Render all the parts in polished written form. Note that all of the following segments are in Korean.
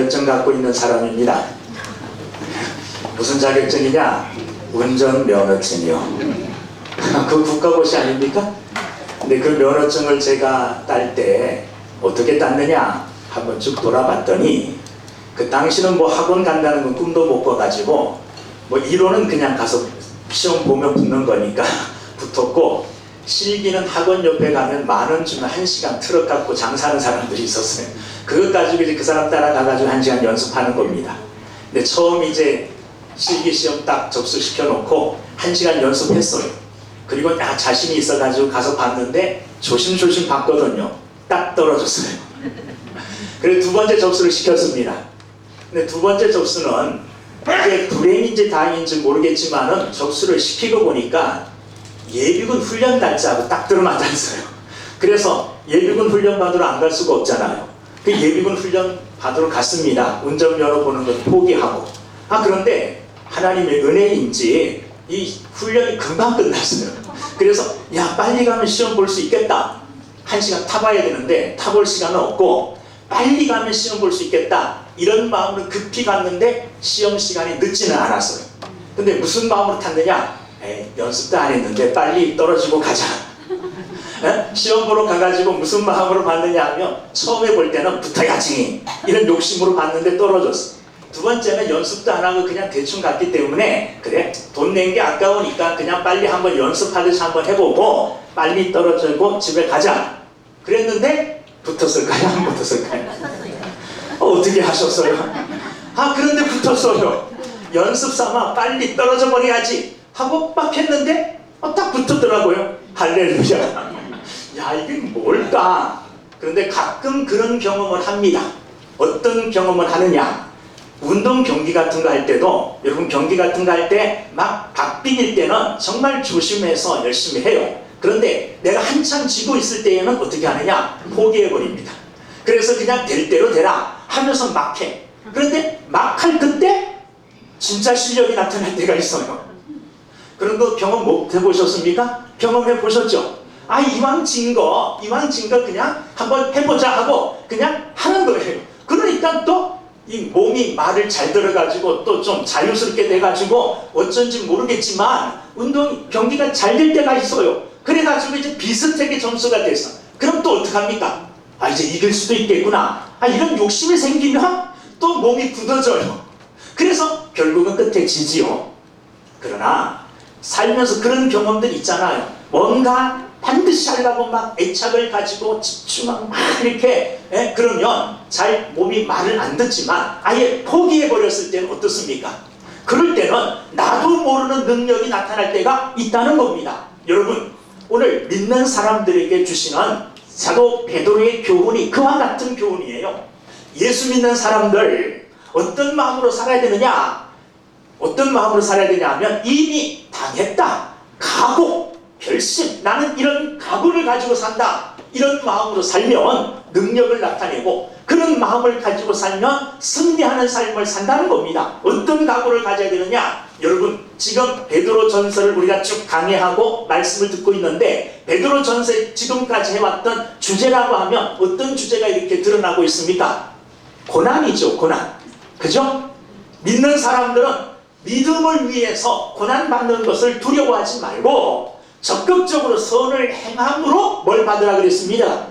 자격증 갖고 있는 사람입니다. 무슨 자격증이냐? 운전면허증이요. 그 국가고시 아닙니까? 근데 그 면허증을 제가 딸 때 어떻게 땄느냐 한번 쭉 돌아봤더니, 그 당시는 뭐 학원 간다는 건 꿈도 못 꿔가지고 뭐 이론은 그냥 가서 시험 보면 붙는 거니까 붙었고, 실기는 학원 옆에 가면 10,000원 주면 1시간 트럭 갖고 장사하는 사람들이 있었어요. 그것 가지고 이제 그 사람 따라가가지고 1시간 연습하는 겁니다. 근데 처음 이제 실기 시험 딱 접수시켜 놓고 1시간 연습했어요. 그리고 자신이 있어가지고 가서 봤는데 조심조심 봤거든요. 딱 떨어졌어요. 그래서 두 번째 접수를 시켰습니다. 근데 두 번째 접수는 이게 불행인지 다행인지 모르겠지만은 접수를 시키고 보니까 예비군 훈련 날짜하고 딱 들어맞았어요. 그래서 예비군 훈련 받으러 안 갈 수가 없잖아요. 그 예비군 훈련 받으러 갔습니다. 운전면허 보는 건 포기하고. 그런데 하나님의 은혜인지 이 훈련이 금방 끝났어요. 그래서 야, 빨리 가면 시험 볼 수 있겠다. 1시간 타봐야 되는데 타볼 시간은 없고 빨리 가면 시험 볼 수 있겠다, 이런 마음으로 급히 갔는데 시험 시간이 늦지는 않았어요. 근데 무슨 마음으로 탔느냐? 연습도 안 했는데 빨리 떨어지고 가자. 시험 보러 가가지고 무슨 마음으로 봤느냐 하면, 처음에 볼 때는 붙어야지 이런 욕심으로 봤는데 떨어졌어. 두 번째는 연습도 안 하고 그냥 대충 갔기 때문에, 그래 돈 낸 게 아까우니까 그냥 빨리 한번 연습하듯이 한번 해보고 빨리 떨어지고 집에 가자 그랬는데, 붙었을까요? 안 붙었을까요? 어떻게 하셨어요? 그런데 붙었어요. 연습 삼아 빨리 떨어져 버려야지 하고 막 했는데 딱 붙었더라고요. 할렐루야. 야, 이게 뭘까? 그런데 가끔 그런 경험을 합니다. 어떤 경험을 하느냐? 운동 경기 같은 거 할 때도, 여러분 경기 같은 거 할 때 막 박빙일 때는 정말 조심해서 열심히 해요. 그런데 내가 한참 지고 있을 때에는 어떻게 하느냐? 포기해버립니다. 그래서 그냥 될 대로 되라 하면서 막 해. 그런데 막 할 그때 진짜 실력이 나타날 때가 있어요. 그런 거 경험 못 해보셨습니까? 경험해 보셨죠? 이왕 진 거 그냥 한번 해보자 하고 그냥 하는 거예요. 그러니까 또 이 몸이 말을 잘 들어가지고 또 좀 자유스럽게 돼가지고 어쩐지 모르겠지만 운동 경기가 잘 될 때가 있어요. 그래가지고 이제 비슷하게 점수가 됐어. 그럼 또 어떡합니까? 이제 이길 수도 있겠구나. 이런 욕심이 생기면 또 몸이 굳어져요. 그래서 결국은 끝에 지지요. 그러나 살면서 그런 경험들 있잖아요. 뭔가 반드시 하려고 막 애착을 가지고 집중하고 막 이렇게 그러면 잘 몸이 말을 안 듣지만 아예 포기해버렸을 때는 어떻습니까? 그럴 때는 나도 모르는 능력이 나타날 때가 있다는 겁니다. 여러분, 오늘 믿는 사람들에게 주시는 사도 베드로의 교훈이 그와 같은 교훈이에요. 예수 믿는 사람들 어떤 마음으로 살아야 되느냐? 어떤 마음으로 살아야 되냐 하면, 이미 당했다, 각오, 결심, 나는 이런 각오를 가지고 산다, 이런 마음으로 살면 능력을 나타내고, 그런 마음을 가지고 살면 승리하는 삶을 산다는 겁니다. 어떤 각오를 가져야 되느냐? 여러분, 지금 베드로 전서를 우리가 쭉 강의하고 말씀을 듣고 있는데, 베드로 전서에 지금까지 해왔던 주제라고 하면 어떤 주제가 이렇게 드러나고 있습니까? 고난이죠, 고난. 그죠? 믿는 사람들은 믿음을 위해서 고난받는 것을 두려워하지 말고 적극적으로 선을 행함으로 뭘 받으라 그랬습니다.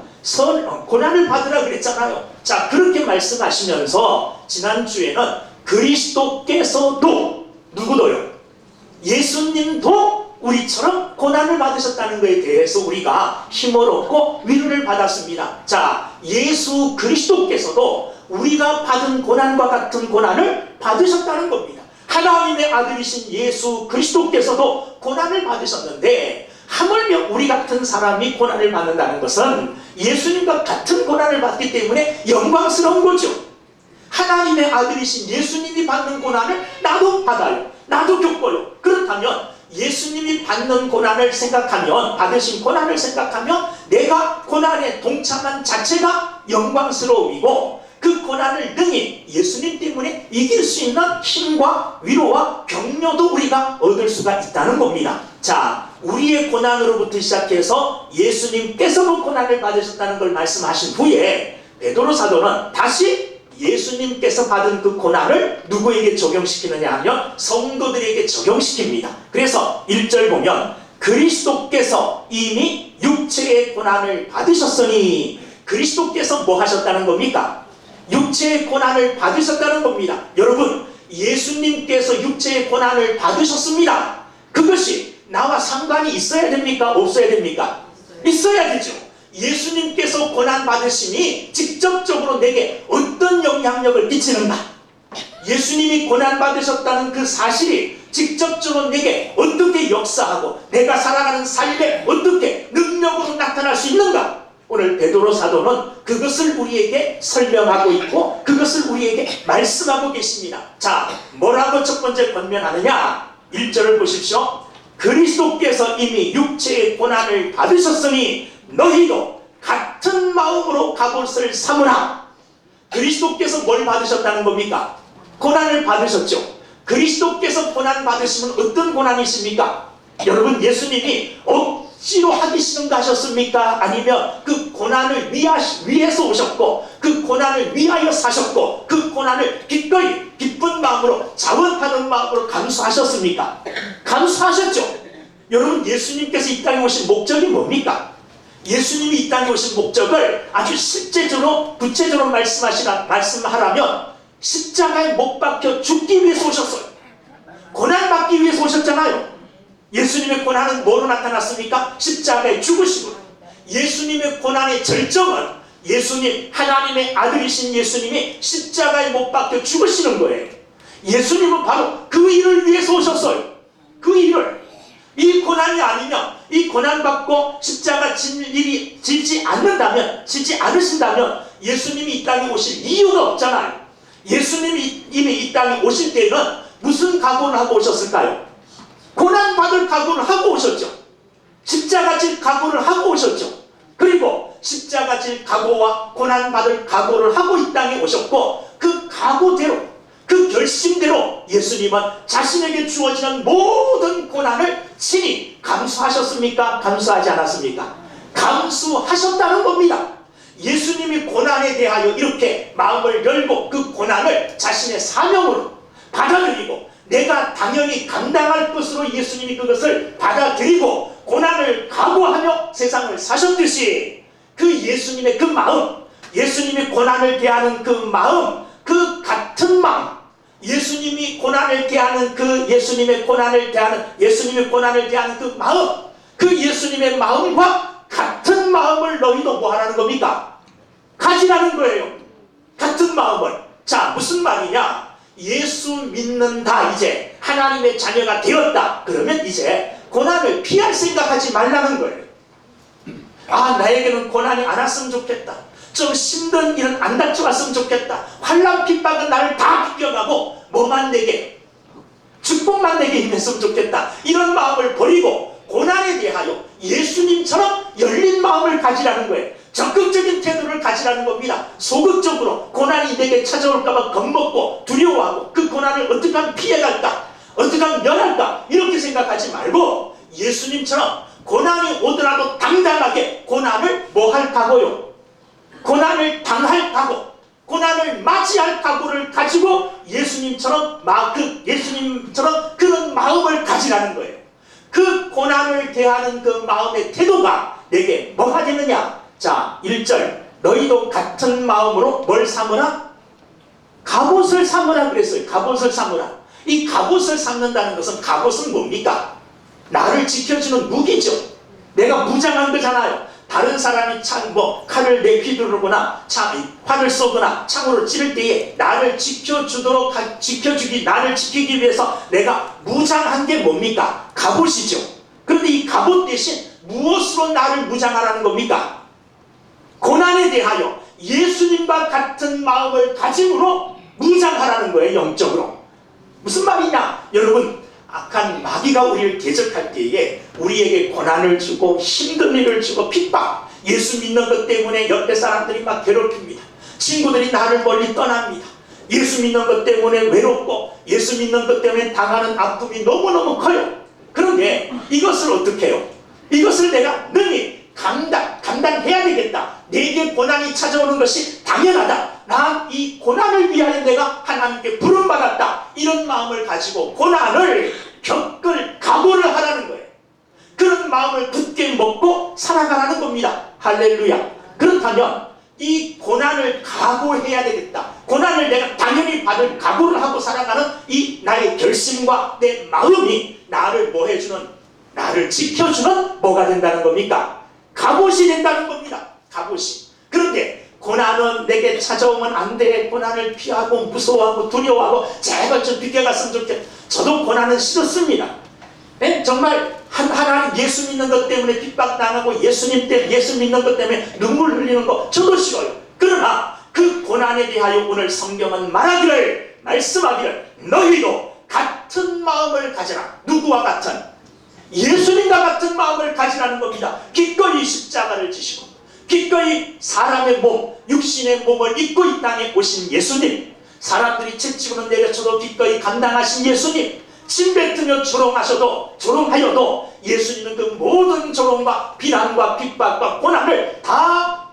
고난을 받으라 그랬잖아요. 자, 그렇게 말씀하시면서 지난주에는 그리스도께서도, 누구도요? 예수님도 우리처럼 고난을 받으셨다는 것에 대해서 우리가 힘을 얻고 위로를 받았습니다. 자, 예수 그리스도께서도 우리가 받은 고난과 같은 고난을 받으셨다는 겁니다. 하나님의 아들이신 예수 그리스도께서도 고난을 받으셨는데, 하물며 우리 같은 사람이 고난을 받는다는 것은 예수님과 같은 고난을 받기 때문에 영광스러운 거죠. 하나님의 아들이신 예수님이 받는 고난을 나도 받아요. 나도 겪어요. 그렇다면 예수님이 받는 고난을 생각하면, 받으신 고난을 생각하면 내가 고난에 동참한 자체가 영광스러움이고, 그 고난을 능히 예수님 때문에 이길 수 있는 힘과 위로와 격려도 우리가 얻을 수가 있다는 겁니다. 자, 우리의 고난으로부터 시작해서 예수님께서도 고난을 받으셨다는 걸 말씀하신 후에 베드로 사도는 다시 예수님께서 받은 그 고난을 누구에게 적용시키느냐 하면 성도들에게 적용시킵니다. 그래서 1절 보면 그리스도께서 이미 육체의 고난을 받으셨으니, 그리스도께서 뭐 하셨다는 겁니까? 육체의 고난을 받으셨다는 겁니다. 여러분, 예수님께서 육체의 고난을 받으셨습니다. 그것이 나와 상관이 있어야 됩니까? 없어야 됩니까? 있어야 되죠. 예수님께서 고난 받으심이 직접적으로 내게 어떤 영향력을 끼치는가? 예수님이 고난 받으셨다는 그 사실이 직접적으로 내게 어떻게 역사하고 내가 살아가는 삶에 어떻게 능력으로 나타날 수 있는가? 오늘 베드로 사도는 그것을 우리에게 설명하고 있고 그것을 우리에게 말씀하고 계십니다. 자, 뭐라고 첫 번째 권면하느냐? 1절을 보십시오. 그리스도께서 이미 육체의 고난을 받으셨으니 너희도 같은 마음으로 갑옷을 삼으라. 그리스도께서 뭘 받으셨다는 겁니까? 고난을 받으셨죠. 그리스도께서 고난 받으시면 어떤 고난이십니까? 여러분, 예수님이 억지로 하기 싫은가 하셨습니까? 아니면 그 고난을 위해서 오셨고 그 고난을 위하여 사셨고 그 고난을 기꺼이 기쁜 마음으로 자원하는 마음으로 감수하셨습니까? 감수하셨죠. 여러분, 예수님께서 이 땅에 오신 목적이 뭡니까? 예수님이 이 땅에 오신 목적을 아주 실제적으로 구체적으로 말씀하라면 십자가에 못 박혀 죽기 위해서 오셨어요. 고난받기 위해서 오셨잖아요. 예수님의 고난은 뭐로 나타났습니까? 십자가의 죽으심으로. 예수님의 고난의 절정은 예수님, 하나님의 아들이신 예수님이 십자가에 못 박혀 죽으시는 거예요. 예수님은 바로 그 일을 위해서 오셨어요. 그 일을. 이 고난이 아니면, 이 고난받고 십자가 지지 않으신다면 예수님이 이 땅에 오실 이유가 없잖아요. 예수님이 이미 이 땅에 오실 때는 무슨 각오를 하고 오셨을까요? 고난받을 각오를 하고 오셨죠. 십자가 질 각오를 하고 오셨죠. 그리고 십자가 질 각오와 고난받을 각오를 하고 이 땅에 오셨고 그 각오대로, 그 결심대로 예수님은 자신에게 주어지는 모든 고난을 친히 감수하셨습니까? 감수하지 않았습니까? 감수하셨다는 겁니다. 예수님이 고난에 대하여 이렇게 마음을 열고 그 고난을 자신의 사명으로 받아들이고 내가 당연히 감당할 것으로 예수님이 그것을 받아들이고 고난을 각오하며 세상을 사셨듯이 그 예수님의 그 마음, 예수님이 고난을 대하는 그 마음, 그 같은 마음, 예수님이 고난을 대하는 그 예수님의 고난을 대하는 그 마음, 그 예수님의 마음과 같은 마음을 너희도 뭐 하라는 겁니까? 가지라는 거예요. 같은 마음을. 자, 무슨 말이냐? 예수 믿는다, 이제 하나님의 자녀가 되었다. 그러면 이제 고난을 피할 생각하지 말라는 거예요. 아, 나에게는 고난이 안 왔으면 좋겠다. 좀 힘든 일은 안 닥쳐왔으면 좋겠다. 환난 핍박은 나를 다 비껴가고 뭐만 내게, 축복만 내게 임했으면 좋겠다. 이런 마음을 버리고 고난에 대하여 예수님처럼 열린 마음을 가지라는 거예요. 적극적인 태도를 가지라는 겁니다. 소극적으로 고난이 내게 찾아올까봐 겁먹고 두려워하고 그 고난을 어떻게 하면 피해갈까, 어떻게 하면 면할까, 이렇게 생각하지 말고 예수님처럼 고난이 오더라도 당당하게 고난을 뭐 할 각오요? 고난을 당할 각오, 고난을 맞이할 각오를 가지고 예수님처럼 그런 마음을 가지라는 거예요. 그 고난을 대하는 그 마음의 태도가 내게 뭐가 되느냐? 자, 1절 너희도 같은 마음으로 뭘 삼으라? 갑옷을 삼으라 그랬어요. 갑옷을 삼으라. 이 갑옷을 삼는다는 것은, 갑옷은 뭡니까? 나를 지켜주는 무기죠. 내가 무장한 거잖아요. 다른 사람이 칼을 내휘두르거나 활을 쏘거나 창으로 찌를 때에 나를 나를 지키기 위해서 내가 무장한 게 뭡니까? 갑옷이죠. 그런데 이 갑옷 대신 무엇으로 나를 무장하라는 겁니까? 고난에 대하여 예수님과 같은 마음을 가짐으로 무장하라는 거예요. 영적으로. 무슨 말이냐? 여러분, 악한 마귀가 우리를 대적할 때에 우리에게 고난을 주고 힘든 일을 주고 핍박, 예수 믿는 것 때문에 옆에 사람들이 막 괴롭힙니다. 친구들이 나를 멀리 떠납니다. 예수 믿는 것 때문에 외롭고 예수 믿는 것 때문에 당하는 아픔이 너무너무 커요. 그런데 이것을 어떻게 해요? 이것을 내가 능히 감당해야 되겠다. 내게 고난이 찾아오는 것이 당연하다. 난 이 고난을 위하여 내가 하나님께 부름받았다. 이런 마음을 가지고 고난을 겪을 각오를 하라는 거예요. 그런 마음을 굳게 먹고 살아가라는 겁니다. 할렐루야. 그렇다면 이 고난을 각오해야 되겠다. 고난을 내가 당연히 받을 각오를 하고 살아가는 이 나의 결심과 내 마음이 나를 뭐 해주는, 나를 지켜주는 뭐가 된다는 겁니까? 갑옷이 된다는 겁니다. 갑옷이. 그런데 고난은 내게 찾아오면 안 돼. 고난을 피하고 무서워하고 두려워하고 제발 좀 비켜갔으면 좋겠다. 저도 고난은 싫었습니다. 네? 정말 하나님 예수 믿는 것 때문에 핍박당하고 예수 믿는 것 때문에 눈물 흘리는 거 저도 싫어요. 그러나 그 고난에 대하여 오늘 성경은 말씀하기를 너희도 같은 마음을 가져라. 누구와 같은? 예수님과 같은 마음을 가지라는 겁니다. 기꺼이 십자가를 지시고 기꺼이 사람의 몸, 육신의 몸을 입고 이 땅에 오신 예수님, 사람들이 채찍으로 내려쳐도 기꺼이 감당하신 예수님, 침 뱉으며 조롱하여도 예수님은 그 모든 조롱과 비난과 핍박과 고난을 다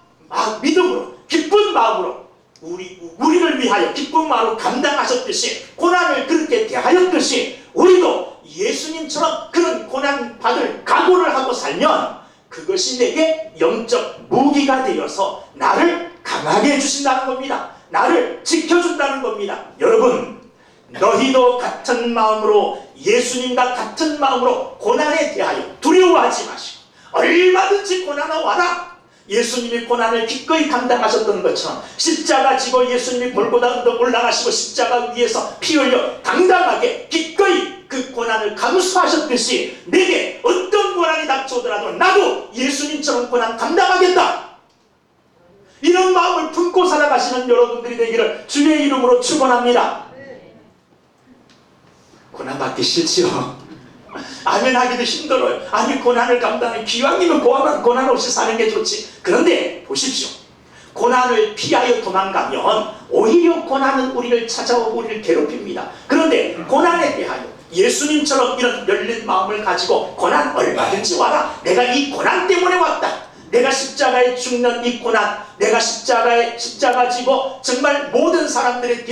믿음으로 기쁜 마음으로 우리를 위하여 기쁜 마음으로 감당하셨듯이 고난을 그렇게 대하였듯이 우리도 예수님처럼 그런 고난 받을 각오를 하고 살면 그것이 내게 영적 무기가 되어서 나를 강하게 해주신다는 겁니다. 나를 지켜준다는 겁니다. 여러분, 너희도 같은 마음으로 예수님과 같은 마음으로 고난에 대하여 두려워하지 마시고 얼마든지 고난아 와라. 예수님이 고난을 기꺼이 감당하셨던 것처럼 십자가 지고 예수님이 골고다 언덕 올라가시고 십자가 위에서 피 흘려 당당하게 기꺼이 그 고난을 감수하셨듯이 내게 어떤 고난이 닥쳐오더라도 나도 예수님처럼 고난 감당하겠다. 이런 마음을 품고 살아가시는 여러분들이 되기를 주의 이름으로 축원합니다. 고난 받기 싫지요. 아멘 하기도 힘들어요. 아니 고난을 감당해 기왕이면 고난 없이 사는 게 좋지. 그런데 보십시오. 고난을 피하여 도망가면 오히려 고난은 우리를 찾아오고 우리를 괴롭힙니다. 그런데 고난에 대하여 예수님처럼 이런 열린 마음을 가지고 고난 얼마든지 와라. 내가 이 고난 때문에 왔다. 내가 십자가에 죽는 이 고난, 내가 십자가 지고 정말 모든 사람들의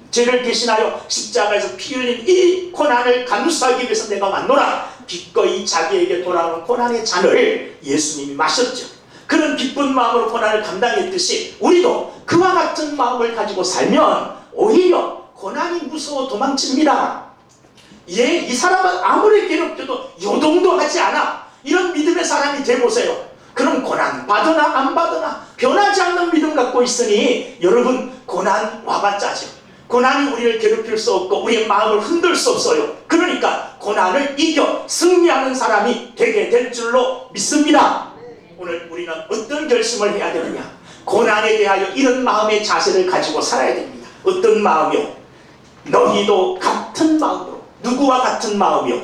죄를 대신하여 십자가에서 피 흘린 이 고난을 감수하기 위해서 내가 왔노라. 기꺼이 자기에게 돌아오는 고난의 잔을 예수님이 마셨죠. 그런 기쁜 마음으로 고난을 감당했듯이 우리도 그와 같은 마음을 가지고 살면 오히려 고난이 무서워 도망칩니다. 이 사람은 아무리 괴롭혀도 요동도 하지 않아. 이런 믿음의 사람이 돼보세요. 그럼 고난 받으나 안 받으나 변하지 않는 믿음 갖고 있으니 여러분 고난 와봤자죠. 고난이 우리를 괴롭힐 수 없고 우리의 마음을 흔들 수 없어요. 그러니까 고난을 이겨 승리하는 사람이 되게 될 줄로 믿습니다. 오늘 우리는 어떤 결심을 해야 되느냐? 고난에 대하여 이런 마음의 자세를 가지고 살아야 됩니다. 어떤 마음이요? 너희도 같은 마음으로. 누구와 같은 마음이요?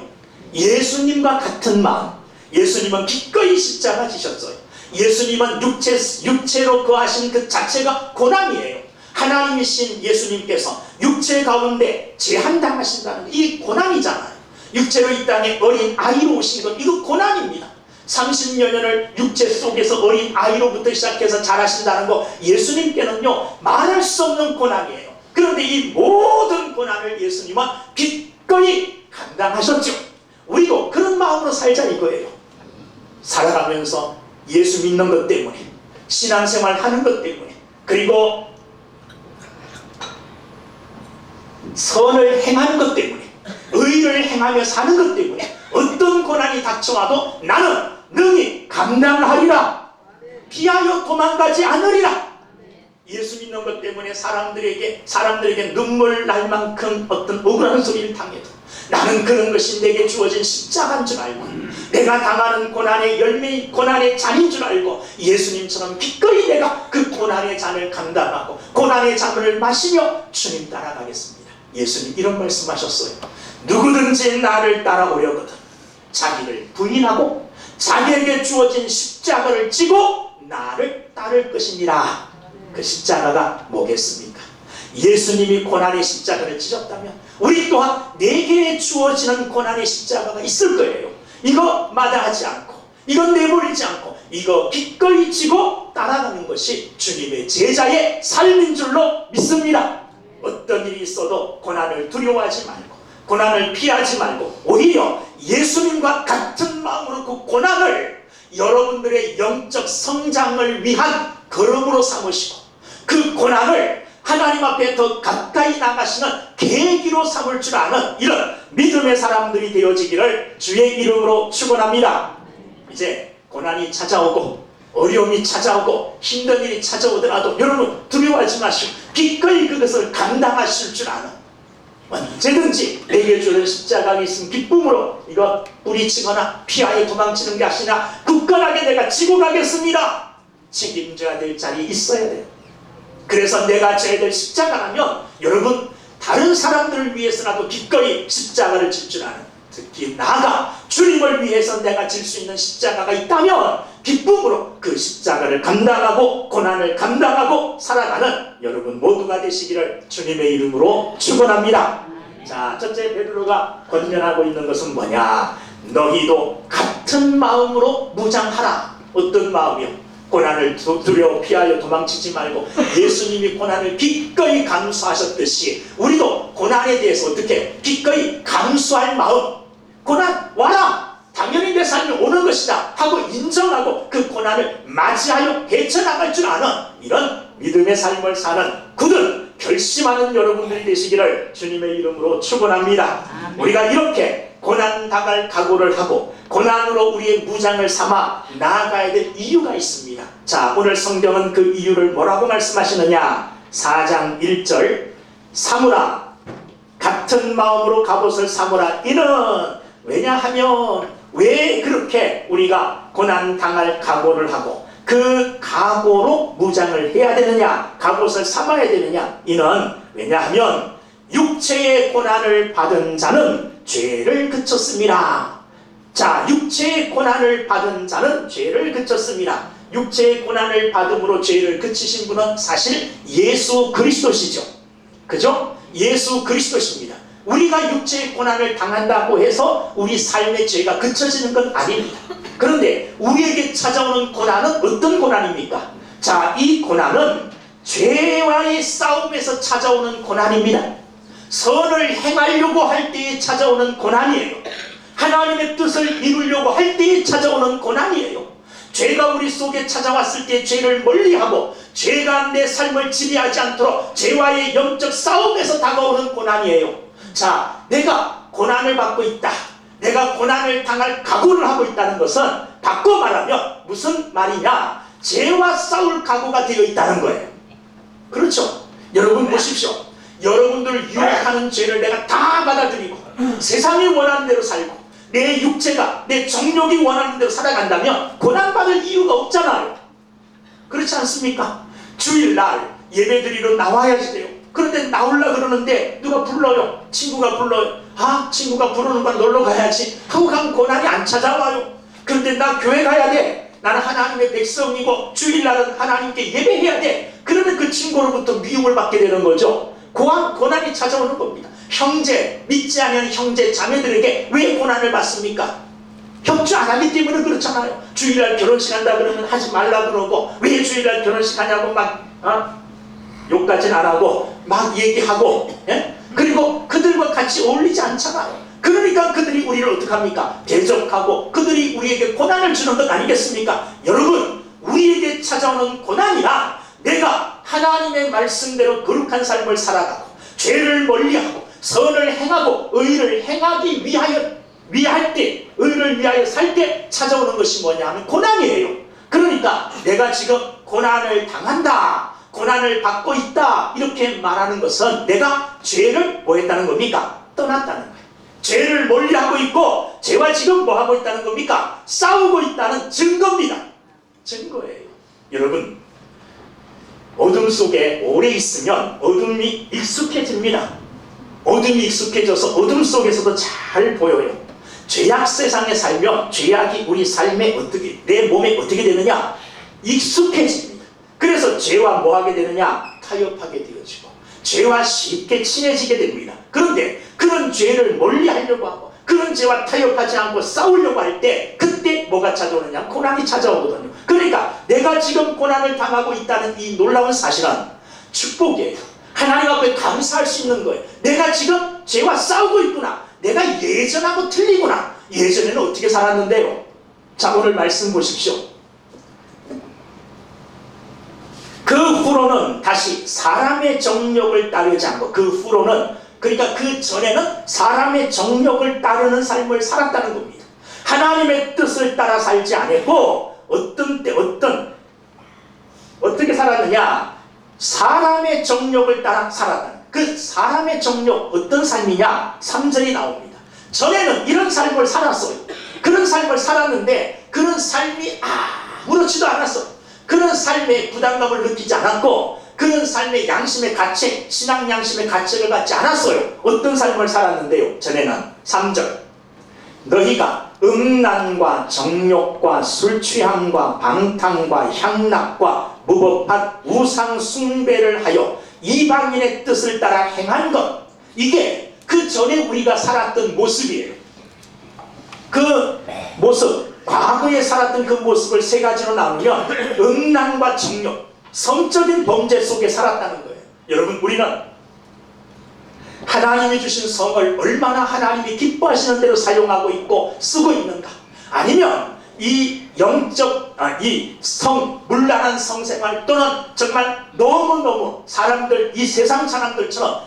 예수님과 같은 마음. 예수님은 기꺼이 십자가 지셨어요. 예수님은 육체로 거하신 그 자체가 고난이에요. 하나님이신 예수님께서 육체 가운데 제한당하신다는 이 고난이잖아요. 육체로 이 땅에 어린 아이로 오신 것, 이거 고난입니다. 30여 년을 육체 속에서 어린 아이로부터 시작해서 자라신다는 거 예수님께는요 말할 수 없는 고난이에요. 그런데 이 모든 고난을 예수님은 기꺼이 감당하셨죠. 우리도 그런 마음으로 살자 이거예요. 살아가면서 예수 믿는 것 때문에, 신앙생활 하는 것 때문에, 그리고 선을 행하는 것 때문에, 의를 행하며 사는 것 때문에 어떤 고난이 닥쳐와도 나는 능히 감당하리라. 피하여 도망가지 않으리라. 예수 믿는 것 때문에 사람들에게 눈물 날 만큼 어떤 억울한 소리를 당해도 나는 그런 것이 내게 주어진 십자가인 줄 알고 내가 당하는 고난의 열매, 고난의 잔인 줄 알고 예수님처럼 기꺼이 내가 그 고난의 잔을 감당하고 고난의 잔을 마시며 주님 따라가겠습니다. 예수님 이런 말씀하셨어요. 누구든지 나를 따라오려거든 자기를 부인하고 자기에게 주어진 십자가를 지고 나를 따를 것이니라. 그 십자가가 뭐겠습니까? 예수님이 고난의 십자가를 지셨다면 우리 또한 내게 주어지는 고난의 십자가가 있을 거예요. 이거 마다하지 않고 이건 내버리지 않고 이거 기꺼이 지고 따라가는 것이 주님의 제자의 삶인 줄로 믿습니다. 어떤 일이 있어도 고난을 두려워하지 말고 고난을 피하지 말고 오히려 예수님과 같은 마음으로 그 고난을 여러분들의 영적 성장을 위한 걸음으로 삼으시고 그 고난을 하나님 앞에 더 가까이 나가시는 계기로 삼을 줄 아는 이런 믿음의 사람들이 되어지기를 주의 이름으로 축원합니다. 이제 고난이 찾아오고 어려움이 찾아오고 힘든 일이 찾아오더라도 여러분 두려워하지 마시고 기꺼이 그것을 감당하실 줄 아는, 언제든지 내게 주는 십자가가 있으면 기쁨으로 이거 뿌리치거나 피하여 도망치는 게 아니라 굳건하게 내가 지고 가겠습니다. 책임져야 될 자리에 있어야 돼요. 그래서 내가 져야 될 십자가라면 여러분 다른 사람들을 위해서라도 기꺼이 십자가를 질 줄 아는, 특히 나가 주님을 위해서 내가 질 수 있는 십자가가 있다면 기쁨으로 그 십자가를 감당하고 고난을 감당하고 살아가는 여러분 모두가 되시기를 주님의 이름으로 축원합니다. 자, 첫째 베드로가 권면하고 있는 것은 뭐냐? 너희도 같은 마음으로 무장하라. 어떤 마음이요? 고난을 두려워 피하여 도망치지 말고 예수님이 고난을 기꺼이 감수하셨듯이 우리도 고난에 대해서 어떻게 기꺼이 감수할 마음, 고난 와라! 당연히 내 삶에 오는 것이다 하고 인정하고 그 고난을 맞이하여 헤쳐나갈 줄 아는 이런 믿음의 삶을 사는 굳은 결심하는 여러분들이 되시기를 주님의 이름으로 축원합니다. 우리가 이렇게 고난 당할 각오를 하고 고난으로 우리의 무장을 삼아 나아가야 될 이유가 있습니다. 자, 오늘 성경은 그 이유를 뭐라고 말씀하시느냐? 4장 1절 삼으라, 같은 마음으로 갑옷을 삼으라. 이는 왜냐하면 왜 그렇게 우리가 고난 당할 각오를 하고 그 각오로 무장을 해야 되느냐, 갑옷을 삼아야 되느냐? 이는 왜냐하면 육체의 고난을 받은 자는 죄를 그쳤습니다. 자, 육체의 고난을 받은 자는 죄를 그쳤습니다. 육체의 고난을 받음으로 죄를 그치신 분은 사실 예수 그리스도시죠. 그죠? 예수 그리스도십니다. 우리가 육체의 고난을 당한다고 해서 우리 삶의 죄가 그쳐지는 건 아닙니다. 그런데 우리에게 찾아오는 고난은 어떤 고난입니까? 자, 이 고난은 죄와의 싸움에서 찾아오는 고난입니다. 선을 행하려고 할 때에 찾아오는 고난이에요. 하나님의 뜻을 이루려고 할 때에 찾아오는 고난이에요. 죄가 우리 속에 찾아왔을 때 죄를 멀리하고 죄가 내 삶을 지배하지 않도록 죄와의 영적 싸움에서 다가오는 고난이에요. 자, 내가 고난을 받고 있다, 내가 고난을 당할 각오를 하고 있다는 것은 바꿔 말하면 무슨 말이냐? 죄와 싸울 각오가 되어 있다는 거예요. 그렇죠? 여러분 보십시오. 여러분들 유혹하는 죄를 내가 다 받아들이고 세상이 원하는 대로 살고 내 육체가, 내 정욕이 원하는 대로 살아간다면 고난받을 이유가 없잖아요. 그렇지 않습니까? 주일날 예배드리러 나와야지 돼요. 그런데 나오려고 그러는데 누가 불러요? 친구가 불러요. 아, 친구가 부르는 건 놀러 가야지 하고 가면 고난이 안 찾아와요. 그런데 나 교회 가야 돼. 나는 하나님의 백성이고 주일날은 하나님께 예배해야 돼. 그러면 그 친구로부터 미움을 받게 되는 거죠. 고난이 찾아오는 겁니다. 형제, 믿지 않는 형제 자매들에게 왜 고난을 받습니까? 협조 안 하기 때문에 그렇잖아요. 주일날 결혼식 한다 그러면 하지 말라 그러고 왜 주일날 결혼식 하냐고 막 욕까지는 안 하고 막 얘기하고, 예? 그리고 그들과 같이 어울리지 않잖아요. 그러니까 그들이 우리를 어떻게 합니까? 대적하고 그들이 우리에게 고난을 주는 것 아니겠습니까? 여러분, 우리에게 찾아오는 고난이란 내가 하나님의 말씀대로 거룩한 삶을 살아가고 죄를 멀리하고 선을 행하고 의를 행하기 위할 때, 의를 위하여 살 때 찾아오는 것이 뭐냐 하면 고난이에요. 그러니까 내가 지금 고난을 당한다, 고난을 받고 있다 이렇게 말하는 것은 내가 죄를 뭐 했다는 겁니까? 떠났다는 거예요. 죄를 멀리하고 있고 죄와 지금 뭐 하고 있다는 겁니까? 싸우고 있다는 증거입니다. 증거예요. 여러분, 어둠 속에 오래 있으면 어둠이 익숙해집니다. 어둠이 익숙해져서 어둠 속에서도 잘 보여요. 죄악 세상에 살면 죄악이 우리 삶에 어떻게, 내 몸에 어떻게 되느냐? 익숙해집니다. 그래서 죄와 뭐 하게 되느냐? 타협하게 되어지고 죄와 쉽게 친해지게 됩니다. 그런데 그런 죄를 멀리 하려고 하고 그런 죄와 타협하지 않고 싸우려고 할 때 그때 뭐가 찾아오느냐? 고난이 찾아오거든요. 그러니까 내가 지금 고난을 당하고 있다는 이 놀라운 사실은 축복이에요. 하나님 앞에 감사할 수 있는 거예요. 내가 지금 죄와 싸우고 있구나. 내가 예전하고 틀리구나. 예전에는 어떻게 살았는데요? 자, 오늘 말씀 보십시오. 그 후로는 다시 사람의 정욕을 따르지 않고, 그 후로는, 그러니까 그 전에는 사람의 정욕을 따르는 삶을 살았다는 겁니다. 하나님의 뜻을 따라 살지 않았고, 어떻게 살았느냐? 사람의 정욕을 따라 살았다. 그 사람의 정욕, 어떤 삶이냐? 3절이 나옵니다. 전에는 이런 삶을 살았어요. 그런 삶을 살았는데 그런 삶이 아무렇지도 않았어요. 그런 삶에 부담감을 느끼지 않았고, 그런 삶의 양심의 가책, 신앙 양심의 가책을 갖지 않았어요. 어떤 삶을 살았는데요? 전에는 3절, 너희가 음란과 정욕과 술취함과 방탕과 향락과 무법한 우상 숭배를 하여 이방인의 뜻을 따라 행한 것, 이게 그 전에 우리가 살았던 모습이에요. 그 모습, 과거에 살았던 그 모습을 세 가지로 나누면 음란과 정욕, 성적인 범죄 속에 살았다는 거예요. 여러분, 우리는 하나님이 주신 성을 얼마나 하나님이 기뻐하시는 대로 사용하고 있고 쓰고 있는가? 아니면 이 영적, 문란한 성생활, 또는 정말 너무너무 사람들, 이 세상 사람들처럼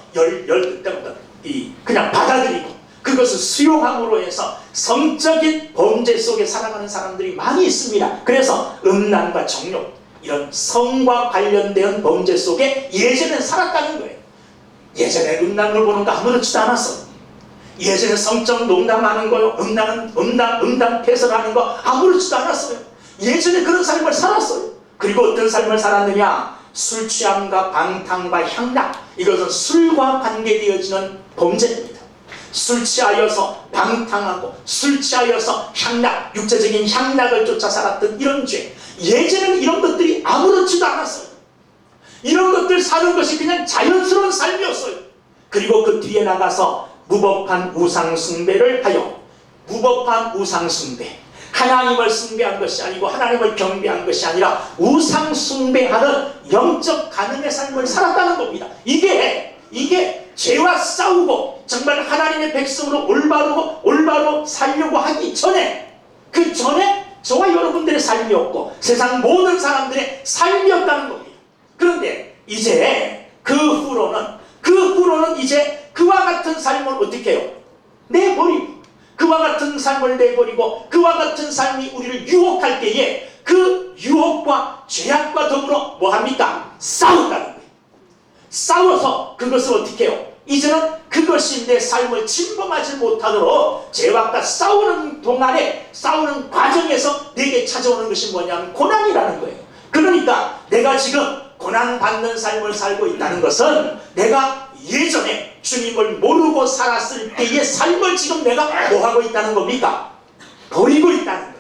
그냥 받아들이고 그것을 수용함으로 해서 성적인 범죄 속에 살아가는 사람들이 많이 있습니다. 그래서 음란과 정욕, 이런 성과 관련된 범죄 속에 예전엔 살았다는 거예요. 예전에 음란을 보는 거 아무렇지도 않았어. 예전에 성적 농담하는 거요, 음담 패설하는 거 아무렇지도 않았어요. 예전에 그런 삶을 살았어요. 그리고 어떤 삶을 살았느냐? 술 취함과 방탕과 향락, 이것은 술과 관계되어지는 범죄입니다. 술 취하여서 방탕하고 술 취하여서 향락, 육체적인 향락을 쫓아 살았던 이런 죄, 예전에는 이런 것들이 아무렇지도 않았어요. 이런 것들 사는 것이 그냥 자연스러운 삶이었어요. 그리고 그 뒤에 나가서 무법한 우상 숭배를 하여, 무법한 우상 숭배, 하나님을 숭배한 것이 아니고 하나님을 경배한 것이 아니라 우상 숭배하는 영적 간음의 삶을 살았다는 겁니다. 이게 죄와 싸우고 정말 하나님의 백성으로 올바로 살려고 하기 전에, 그 전에 저와 여러분들의 삶이었고 세상 모든 사람들의 삶이었다는 겁니다. 그런데 이제 그 후로는 이제 그와 같은 삶을 어떻게 해요? 내버리고, 그와 같은 삶을 내버리고 그와 같은 삶이 우리를 유혹할 때에 그 유혹과 죄악과 더불어 뭐합니까? 싸운다는 거예요. 싸워서 그것을 어떻게 해요? 이제는 그것이 내 삶을 침범하지 못하도록 죄악과 싸우는 동안에, 싸우는 과정에서 내게 찾아오는 것이 뭐냐면 고난이라는 거예요. 그러니까 내가 지금 고난받는 삶을 살고 있다는 것은 내가 예전에 주님을 모르고 살았을 때의 삶을 지금 내가 뭐하고 있다는 겁니까? 버리고 있다는 거예요.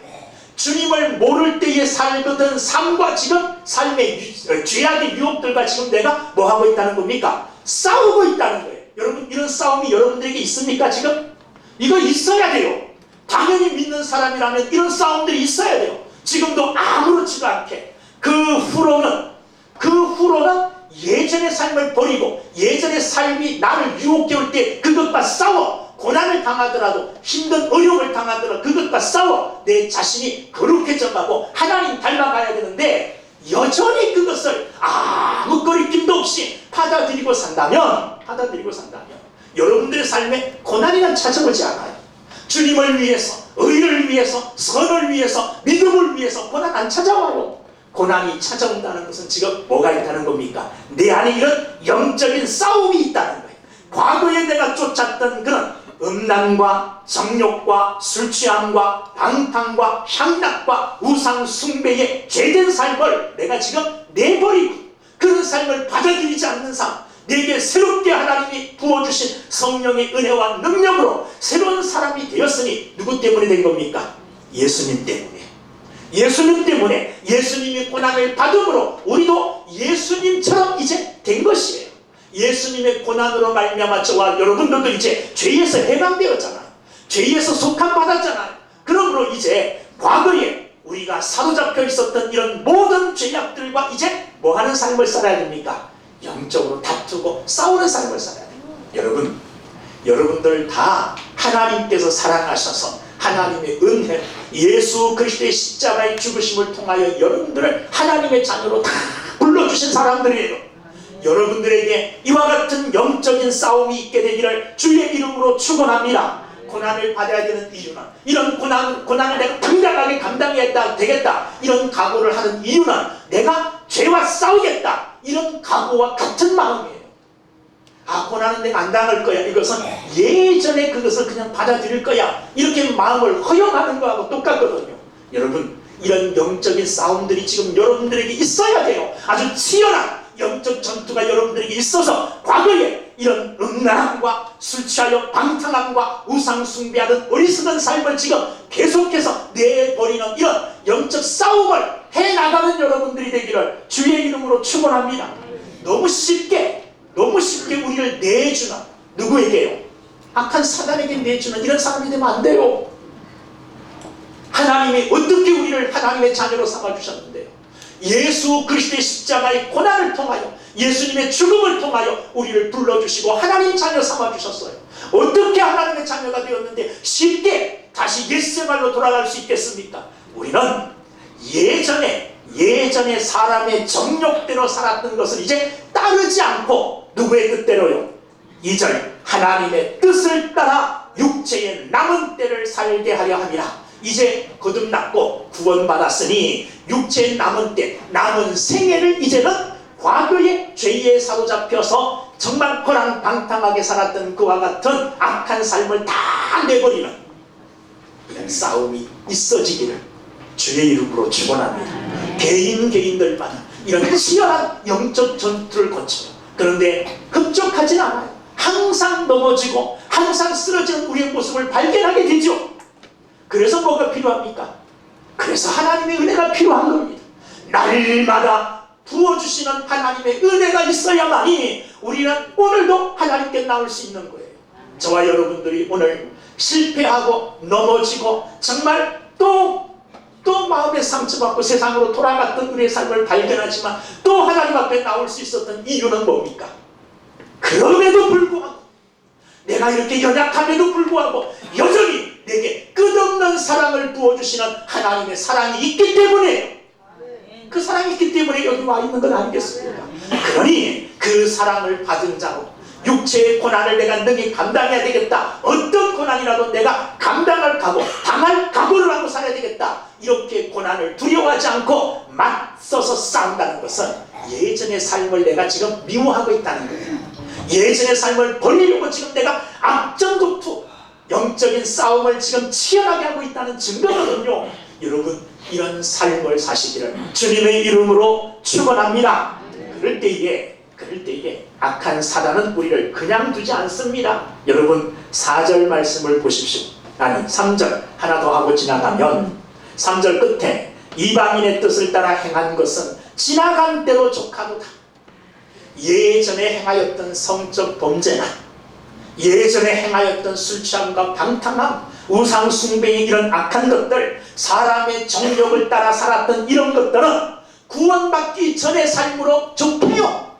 주님을 모를 때에 살거든 삶과 지금 삶의 죄악의 유혹들과 지금 내가 뭐하고 있다는 겁니까? 싸우고 있다는 거예요. 여러분, 이런 싸움이 여러분들에게 있습니까 지금? 이거 있어야 돼요. 당연히 믿는 사람이라면 이런 싸움들이 있어야 돼요. 지금도 아무렇지도 않게 그 후로는 예전의 삶을 버리고 예전의 삶이 나를 유혹해 올 때 그것과 싸워, 고난을 당하더라도 힘든 어려움을 당하더라도 그것과 싸워 내 자신이 거룩해져 가고 하나님 닮아가야 되는데, 여전히 그것을 아무 거리낌도 없이 받아들이고 산다면 여러분들의 삶에 고난이란 찾아오지 않아요. 주님을 위해서, 의를 위해서, 선을 위해서, 믿음을 위해서 고난 안 찾아와요. 고난이 찾아온다는 것은 지금 뭐가 있다는 겁니까? 내 안에 이런 영적인 싸움이 있다는 거예요. 과거에 내가 쫓았던 그런 음란과 정욕과 술취함과 방탕과 향락과 우상 숭배의 죄된 삶을 내가 지금 내버리고 그런 삶을 받아들이지 않는 삶, 내게 새롭게 하나님이 부어주신 성령의 은혜와 능력으로 새로운 사람이 되었으니 누구 때문에 된 겁니까? 예수님 때문에. 예수님 때문에, 예수님이 고난을 받음으로 우리도 예수님처럼 이제 된 것이에요. 예수님의 고난으로 말미암아 저와 여러분들도 이제 죄에서 해방되었잖아요. 죄에서 속함받았잖아요. 그러므로 이제 과거에 우리가 사로잡혀 있었던 이런 모든 죄악들과 이제 뭐하는 삶을 살아야 됩니까? 영적으로 다투고 싸우는 삶을 살아야 돼요. 여러분들 다 하나님께서 사랑하셔서 하나님의 은혜, 예수 그리스도의 십자가의 죽으심을 통하여 여러분들을 하나님의 자녀로 다 불러주신 사람들이에요. 여러분들에게 이와 같은 영적인 싸움이 있게 되기를 주의 이름으로 축원합니다. 고난을 받아야 되는 이유는, 이런 고난을 내가 당당하게 감당해야 되겠다, 이런 각오를 하는 이유는 내가 죄와 싸우겠다, 이런 각오와 같은 마음이에요. 고난은 내가 안 당할 거야, 이것은 예전에 그것을 그냥 받아들일 거야, 이렇게 마음을 허용하는 거하고 똑같거든요. 여러분, 이런 영적인 싸움들이 지금 여러분들에게 있어야 돼요. 아주 치열한 영적 전투가 여러분들에게 있어서 과거에 이런 음란함과 술 취하여 방탕함과 우상 숭배하는 어리석은 삶을 지금 계속해서 내버리는 이런 영적 싸움을 해나가는 여러분들이 되기를 주의 이름으로 축원합니다. 너무 쉽게 우리를 내주는, 누구에게요? 악한 사단에게 내주는 이런 사람이 되면 안 돼요. 하나님이 어떻게 우리를 하나님의 자녀로 삼아주셨는데요? 예수 그리스도의 십자가의 고난을 통하여, 예수님의 죽음을 통하여 우리를 불러주시고 하나님 자녀 삼아주셨어요. 어떻게 하나님의 자녀가 되었는데 쉽게 다시 옛생활로 돌아갈 수 있겠습니까? 우리는 예전에 사람의 정욕대로 살았던 것을 이제 따르지 않고 누구의 뜻대로요? 2절, 하나님의 뜻을 따라 육체의 남은 때를 살게 하려 함이라. 이제 거듭났고 구원받았으니 육체의 남은 때, 남은 생애를 이제는 과거의 죄에 사로잡혀서 정말 허랑방탕하게 살았던 그와 같은 악한 삶을 다 내버리는 이런 싸움이 있어지기를 주의 이름으로 축원합니다. 개인들마다 이런 치열한 영적 전투를 거쳐요. 그런데 흡족하진 않아요. 항상 넘어지고 항상 쓰러지는 우리의 모습을 발견하게 되죠. 그래서 뭐가 필요합니까? 그래서 하나님의 은혜가 필요한 겁니다. 날마다 부어주시는 하나님의 은혜가 있어야만이 우리는 오늘도 하나님께 나올 수 있는 거예요. 저와 여러분들이 오늘 실패하고 넘어지고 정말 또 마음의 상처받고 세상으로 돌아갔던 우리의 삶을 발견하지만 또 하나님 앞에 나올 수 있었던 이유는 뭡니까? 그럼에도 불구하고, 내가 이렇게 연약함에도 불구하고 여전히 내게 끝없는 사랑을 부어주시는 하나님의 사랑이 있기 때문에요. 그 사랑이 있기 때문에 여기 와 있는 건 아니겠습니까? 그러니 그 사랑을 받은 자로 육체의 고난을 내가 능히 감당해야 되겠다, 어떤 고난이라도 내가 감당할 각오, 당할 각오를 하고 살아야 되겠다, 이렇게 고난을 두려워하지 않고 맞서서 싸운다는 것은 예전의 삶을 내가 지금 미워하고 있다는 거예요. 예전의 삶을 버리려고 지금 내가 악전국투 영적인 싸움을 지금 치열하게 하고 있다는 증거거든요. 여러분, 이런 삶을 사시기를 주님의 이름으로 축원합니다. 그럴 때에 악한 사단은 우리를 그냥 두지 않습니다. 여러분, 4절 말씀을 보십시오. 아니 3절 하나 더 하고 지나가면 3절 끝에 이방인의 뜻을 따라 행한 것은 지나간 대로 족하도다. 예전에 행하였던 성적 범죄나 예전에 행하였던 술 취함과 방탕함, 우상 숭배의 이런 악한 것들, 사람의 정욕을 따라 살았던 이런 것들은 구원받기 전의 삶으로 좁혀요.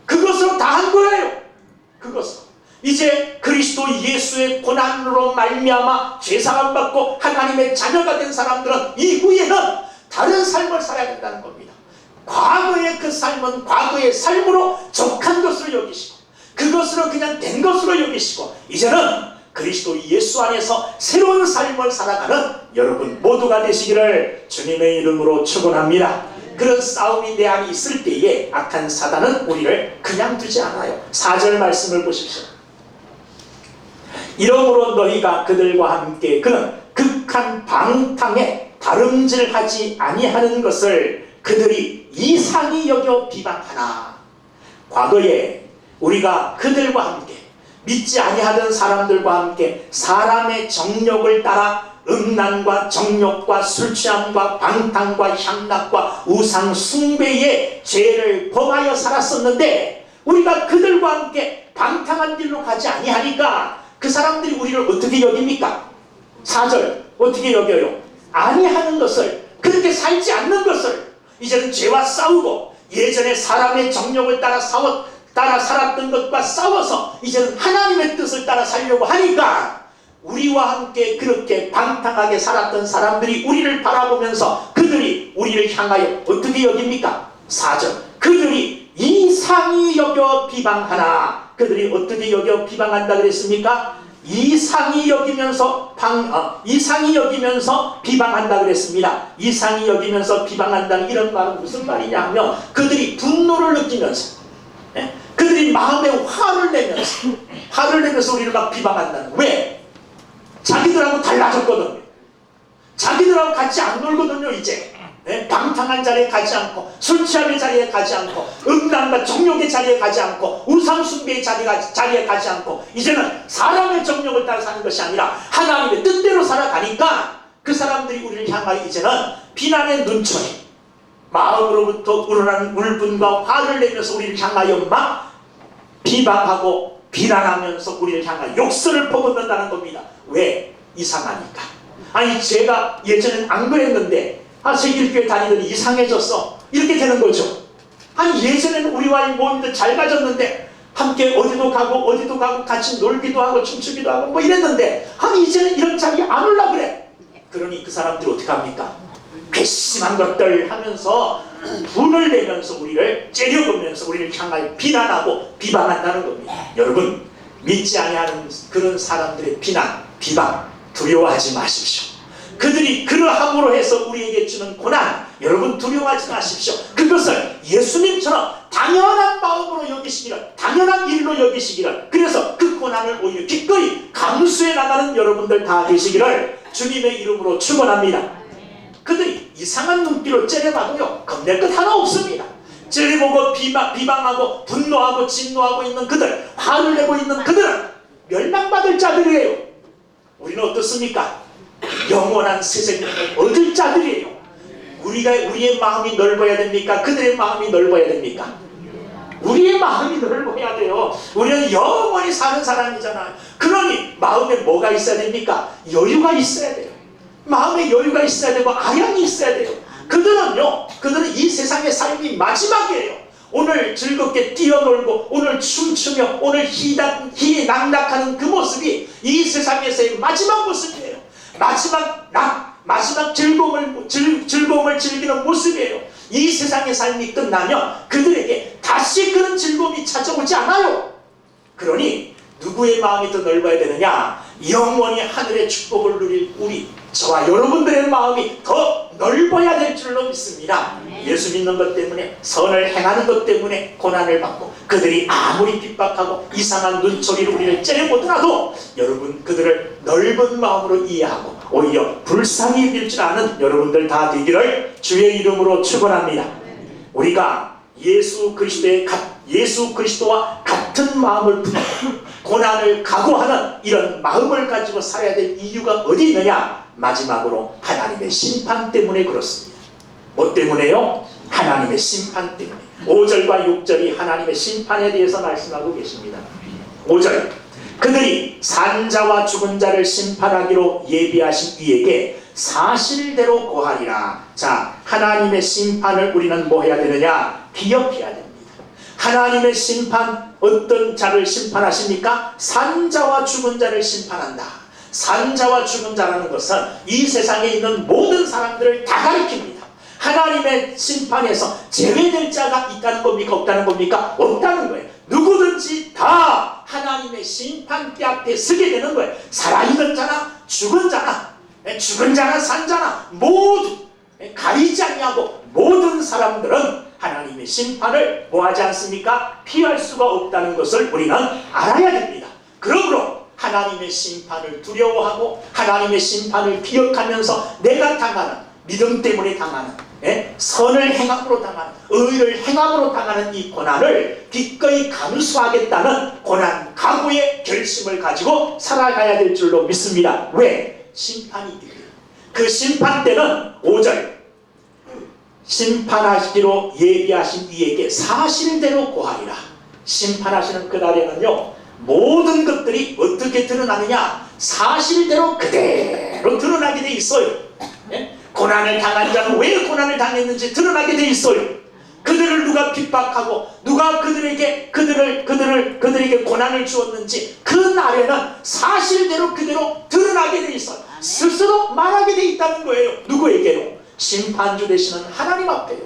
그것으로 다 한 거예요. 그것으로 이제 그리스도 예수의 고난으로 말미암아 죄사함 받고 하나님의 자녀가 된 사람들은 이후에는 다른 삶을 살아야 된다는 겁니다. 과거의 그 삶은 과거의 삶으로 족한 것으로 여기시고 그것으로 그냥 된 것으로 여기시고 이제는 그리스도 예수 안에서 새로운 삶을 살아가는 여러분 모두가 되시기를 주님의 이름으로 축원합니다. 그런 싸움이 내 안에 있을 때에 악한 사단은 우리를 그냥 두지 않아요. 4절 말씀을 보십시오. 이러므로 너희가 그들과 함께 그는 극한 방탕에 다름질하지 아니하는 것을 그들이 이상히 여겨 비방하나. 과거에 우리가 그들과 함께 믿지 아니하던 사람들과 함께 사람의 정욕을 따라 음란과 정욕과 술취함과 방탕과 향락과 우상 숭배의 죄를 범하여 살았었는데 우리가 그들과 함께 방탕한 길로 가지 아니하니까 그 사람들이 우리를 어떻게 여깁니까? 4절 어떻게 여겨요? 아니하는 것을, 그렇게 살지 않는 것을, 이제는 죄와 싸우고 예전에 사람의 정욕을 따라 살았던 것과 싸워서 이제는 하나님의 뜻을 따라 살려고 하니까 우리와 함께 그렇게 방탕하게 살았던 사람들이 우리를 바라보면서 그들이 우리를 향하여 어떻게 여깁니까? 4절 그들이 이상히 여겨 비방하나. 그들이 어떻게 여겨 비방한다 그랬습니까? 이상히 여기면서 비방한다 그랬습니다. 이상히 여기면서 비방한다는 이런 말은 무슨 말이냐 하면 그들이 분노를 느끼면서, 그들이 마음에 화를 내면서 우리를 막 비방한다는. 왜? 자기들하고 달라졌거든요. 자기들하고 같이 안 놀거든요. 이제 방탕한 자리에 가지 않고, 술 취함의 자리에 가지 않고, 음란과 정욕의 자리에 가지 않고, 우상숭배의 자리에 가지 않고, 이제는 사람의 정욕을 따라 사는 것이 아니라 하나님의 뜻대로 살아가니까 그 사람들이 우리를 향하여 이제는 비난의 눈초리, 마음으로부터 우러나는 울분과 화를 내면서 우리를 향하여 막 비방하고 비난하면서 우리를 향하여 욕설을 퍼붓는다는 겁니다. 왜? 이상하니까. 아니, 제가 예전엔 안 그랬는데 제 일교회 다니더니 이상해졌어, 이렇게 되는 거죠. 아니, 예전에는 우리와의 모임도 잘 가졌는데 함께 어디도 가고 같이 놀기도 하고 춤추기도 하고 뭐 이랬는데, 아니 이제는 이런 자리에 안 올라 그래. 그러니 그 사람들이 어떻게 합니까? 괘씸한 것들 하면서 분을 내면서 우리를 째려보면서 우리를 향하여 비난하고 비방한다는 겁니다. 여러분, 믿지 아니하는 그런 사람들의 비난, 비방 두려워하지 마십시오. 그들이 그러함으로 해서 우리에게 주는 고난, 여러분 두려워하지 마십시오. 그것을 예수님처럼 당연한 마음으로 여기시기를, 당연한 일로 여기시기를, 그래서 그 고난을 오히려 기꺼이 감수해 나가는 여러분들 다 되시기를 주님의 이름으로 축원합니다. 그들이 이상한 눈길로 째려봐도요, 겁낼 것 하나 없습니다. 째려보고 비방하고 분노하고 진노하고 있는 그들, 화를 내고 있는 그들은 멸망받을 자들이에요. 우리는 어떻습니까? 영원한 새 생명을 얻을 자들이에요. 우리의 마음이 넓어야 됩니까? 그들의 마음이 넓어야 됩니까? 우리의 마음이 넓어야 돼요. 우리는 영원히 사는 사람이잖아요. 그러니 마음에 뭐가 있어야 됩니까? 여유가 있어야 돼요. 마음에 여유가 있어야 되고 아량이 있어야 돼요. 그들은 이 세상의 삶이 마지막이에요. 오늘 즐겁게 뛰어놀고 오늘 춤추며 오늘 희낙낙하는 그 모습이 이 세상에서의 마지막 모습이에요. 마지막 즐거움을 즐기는 모습이에요. 이 세상의 삶이 끝나면 그들에게 다시 그런 즐거움이 찾아오지 않아요. 그러니 누구의 마음이 더 넓어야 되느냐? 영원히 하늘의 축복을 누릴 저와 여러분들의 마음이 더 넓어야 될 줄로 믿습니다. 예수 믿는 것 때문에, 선을 행하는 것 때문에 고난을 받고 그들이 아무리 핍박하고 이상한 눈초리로 우리를 째려보더라도 여러분 그들을 넓은 마음으로 이해하고 오히려 불쌍히 여길 줄 아는 여러분들 다 되기를 주의 이름으로 축원합니다. 우리가 예수 그리스도와 같은 마음을 품고 고난을 각오하는 이런 마음을 가지고 살아야 될 이유가 어디 있느냐? 마지막으로 하나님의 심판 때문에 그렇습니다. 뭐 때문에요? 하나님의 심판 때문에. 5절과 6절이 하나님의 심판에 대해서 말씀하고 계십니다. 5절, 그들이 산자와 죽은 자를 심판하기로 예비하신 이에게 사실대로 고하리라. 자, 하나님의 심판을 우리는 뭐 해야 되느냐? 기억해야 됩니다. 하나님의 심판, 어떤 자를 심판하십니까? 산자와 죽은 자를 심판한다. 산자와 죽은 자라는 것은 이 세상에 있는 모든 사람들을 다 가리킵니다. 하나님의 심판에서 제외될 자가 있다는 겁니까? 없다는 겁니까? 없다는 거예요. 누구든지 다 하나님의 심판대 앞에 서게 되는 거예요. 살아있는 자나 죽은 자나 산 자나 모두 가리지 않냐고 모든 사람들은 하나님의 심판을 뭐하지 않습니까? 피할 수가 없다는 것을 우리는 알아야 됩니다. 그러므로 하나님의 심판을 두려워하고 하나님의 심판을 기억하면서 내가 당하는, 믿음 때문에 당하는, 선을 행함으로 당하는, 의를 행함으로 당하는 이 고난을 기꺼이 감수하겠다는 고난 각오의 결심을 가지고 살아가야 될 줄로 믿습니다. 왜? 심판이 있기 때문에. 그 심판 때는 5절, 심판하시기로 예비하신 이에게 사실대로 고하리라. 심판하시는 그날에는요, 모든 것들이 어떻게 드러나느냐? 사실대로 그대로 드러나게 돼 있어요. 예? 고난을 당한 자는 왜 고난을 당했는지 드러나게 돼 있어요. 그들을 누가 핍박하고 누가 그들에게 고난을 주었는지 그 날에는 사실대로 그대로 드러나게 돼 있어요. 스스로 말하게 돼 있다는 거예요. 누구에게로? 심판주 되시는 하나님 앞에요.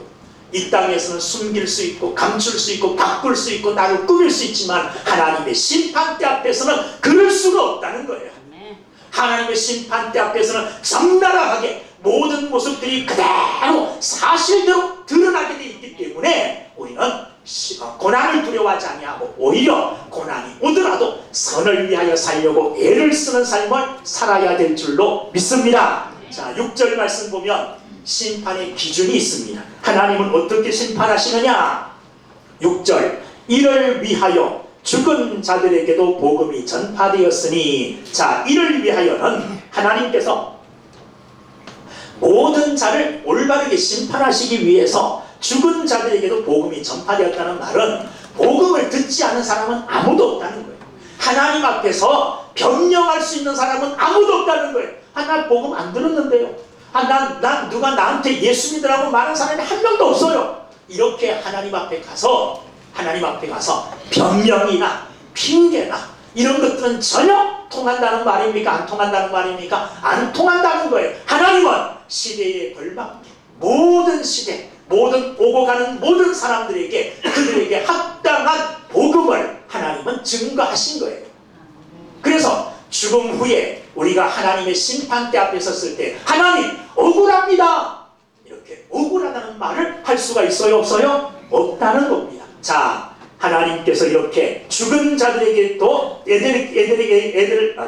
이 땅에서는 숨길 수 있고 감출 수 있고 바꿀 수 있고 나를 꾸밀 수 있지만 하나님의 심판대 앞에서는 그럴 수가 없다는 거예요. 하나님의 심판대 앞에서는 적나라하게 모든 모습들이 그대로 사실대로 드러나게 돼 있기 때문에 우리는 고난을 두려워하지 아니하고 오히려 고난이 오더라도 선을 위하여 살려고 애를 쓰는 삶을 살아야 될 줄로 믿습니다. 자, 6절 말씀 보면 심판의 기준이 있습니다. 하나님은 어떻게 심판하시느냐? 6절, 이를 위하여 죽은 자들에게도 복음이 전파되었으니, 자, 이를 위하여는 하나님께서 모든 자를 올바르게 심판하시기 위해서 죽은 자들에게도 복음이 전파되었다는 말은 복음을 듣지 않은 사람은 아무도 없다는 거예요. 하나님 앞에서 변명할 수 있는 사람은 아무도 없다는 거예요. 난 복음 안 들었는데요. 난 누가 나한테 예수 믿으라고 말한 사람이 한 명도 없어요. 이렇게 하나님 앞에 가서 변명이나 핑계나 이런 것들은 전혀 통한다는 말입니까? 안 통한다는 말입니까? 안 통한다는 거예요. 하나님은 시대에 걸맞게 모든 시대, 모든 오고 가는 모든 사람들에게 그들에게 합당한 복음을 하나님은 증거하신 거예요. 그래서 죽음 후에 우리가 하나님의 심판대 앞에 섰을 때 하나님 억울합니다, 이렇게 억울하다는 말을 할 수가 있어요? 없어요? 없다는 겁니다. 자, 하나님께서 이렇게 죽은 자들에게도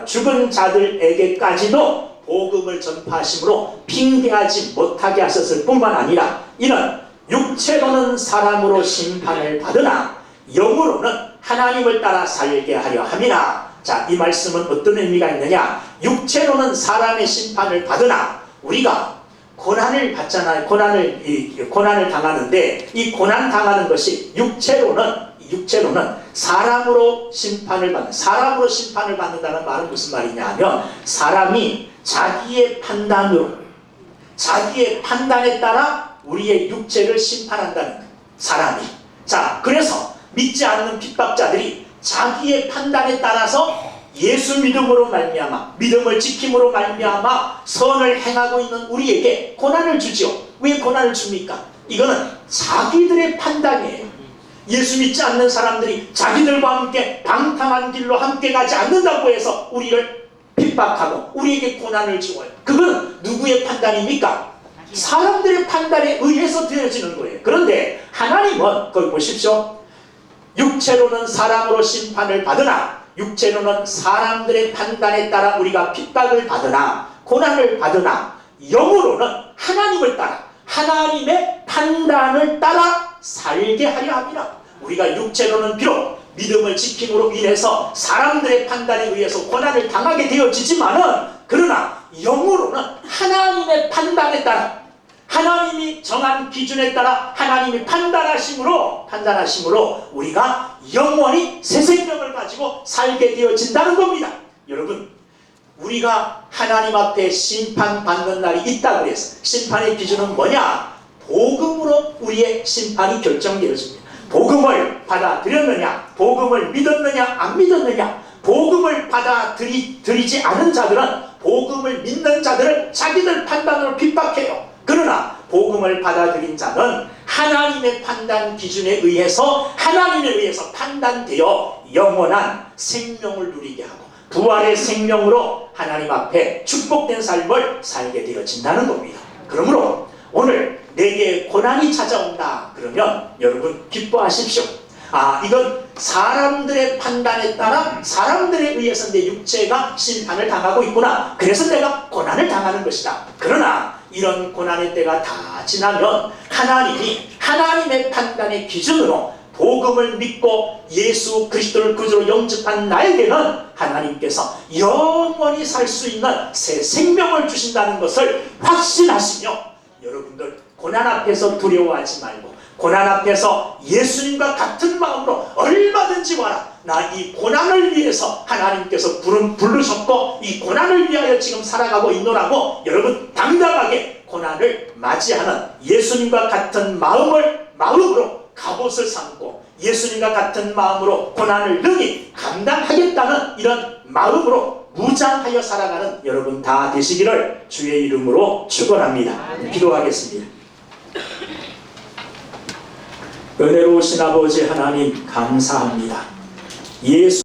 죽은 자들에게까지도 복음을 전파하심으로 핑계하지 못하게 하셨을 뿐만 아니라 이는 육체로는 사람으로 심판을 받으나 영으로는 하나님을 따라 살게 하려 함이라. 자, 이 말씀은 어떤 의미가 있느냐? 육체로는 사람의 심판을 받으나 우리가 고난을 받잖아요. 고난을 당하는데 이 고난 당하는 것이 육체로는 사람으로 심판을 받는다는 말은 무슨 말이냐 하면 사람이 자기의 판단에 따라 우리의 육체를 심판한다는 거예요. 사람이. 자, 그래서 믿지 않는 핍박자들이 자기의 판단에 따라서 예수 믿음으로 말미암아, 믿음을 지킴으로 말미암아 선을 행하고 있는 우리에게 고난을 주지요. 왜 고난을 줍니까? 이거는 자기들의 판단이에요. 예수 믿지 않는 사람들이 자기들과 함께 방탕한 길로 함께 가지 않는다고 해서 우리를 핍박하고 우리에게 고난을 주어요. 그건 누구의 판단입니까? 사람들의 판단에 의해서 되어지는 거예요. 그런데 하나님은 거기 보십시오. 육체로는 사람으로 심판을 받으나 육체로는 사람들의 판단에 따라 우리가 핍박을 받으나 고난을 받으나 영으로는 하나님을 따라 하나님의 판단을 따라 살게 하려 합니다. 우리가 육체로는 비록 믿음을 지킴으로 인해서 사람들의 판단에 의해서 고난을 당하게 되어지지만은 그러나 영으로는 하나님의 판단에 따라 하나님이 정한 기준에 따라 하나님이 판단하심으로 우리가 영원히 새 생명을 가지고 살게 되어진다는 겁니다. 여러분, 우리가 하나님 앞에 심판받는 날이 있다고 해서 심판의 기준은 뭐냐? 복음으로 우리의 심판이 결정되어집니다. 복음을 받아들였느냐, 복음을 믿었느냐, 안 믿었느냐. 복음을 받아들이지 않은 자들은 복음을 믿는 자들을 자기들 판단으로 핍박해요. 그러나 복음을 받아들인 자는 하나님의 판단 기준에 의해서 판단되어 영원한 생명을 누리게 하고 부활의 생명으로 하나님 앞에 축복된 삶을 살게 되어진다는 겁니다. 그러므로 오늘 내게 고난이 찾아온다 그러면 여러분 기뻐하십시오. 이건 사람들의 판단에 따라 사람들에 의해서 내 육체가 심판을 당하고 있구나. 그래서 내가 고난을 당하는 것이다. 그러나 이런 고난의 때가 다 지나면 하나님이 하나님의 판단의 기준으로 복음을 믿고 예수 그리스도를 구주로 영접한 나에게는 하나님께서 영원히 살 수 있는 새 생명을 주신다는 것을 확신하시며 여러분들 고난 앞에서 두려워하지 말고 고난 앞에서 예수님과 같은 마음으로 얼마든지 와라. 나 이 고난을 위해서 하나님께서 부르셨고 이 고난을 위하여 지금 살아가고 있노라고 여러분 당당하게 고난을 맞이하는 예수님과 같은 마음으로 갑옷을 삼고 예수님과 같은 마음으로 고난을 능히 감당하겠다는 이런 마음으로 무장하여 살아가는 여러분 다 되시기를 주의 이름으로 축원합니다. 기도하겠습니다. 은혜로우신 아버지 하나님 감사합니다. 예수